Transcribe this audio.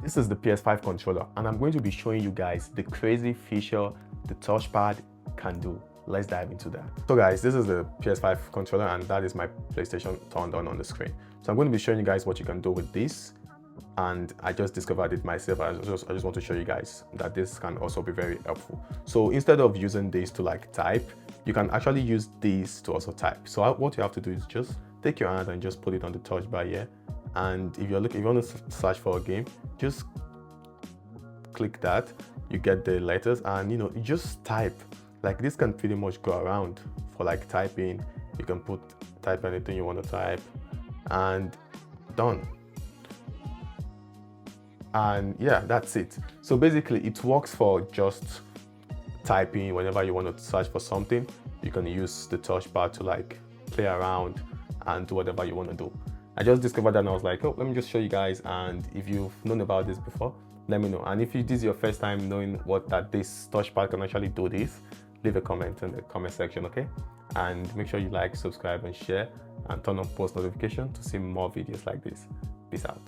This is the PS5 controller, and I'm going to be showing you guys the crazy feature the touchpad can do. Let's dive into that. So guys, this is the PS5 controller, and that is my PlayStation turned on the screen. So I'm going to be showing you guys what you can do with this, and I just discovered it myself. I just want to show you guys that this can also be very helpful. So instead of using this to like type, you can actually use this to also type. So what you have to do is just take your hand and just put it on the touch bar here. And if you want to search for a game, just click that. You get the letters, and you just type. Like this can pretty much go around for like typing. You can type anything you want to type, and done. And yeah, that's it. So basically it works for just typing. Whenever you want to search for something, you can use the touchpad to like play around and do whatever you want to do. I just discovered that and I was like, oh, let me just show you guys. And if you've known about this before, let me know. And if this is your first time knowing that this touchpad can actually do this, leave a comment in the comment section, okay? And make sure you like, subscribe, and share, and turn on post notification to see more videos like this. Peace out.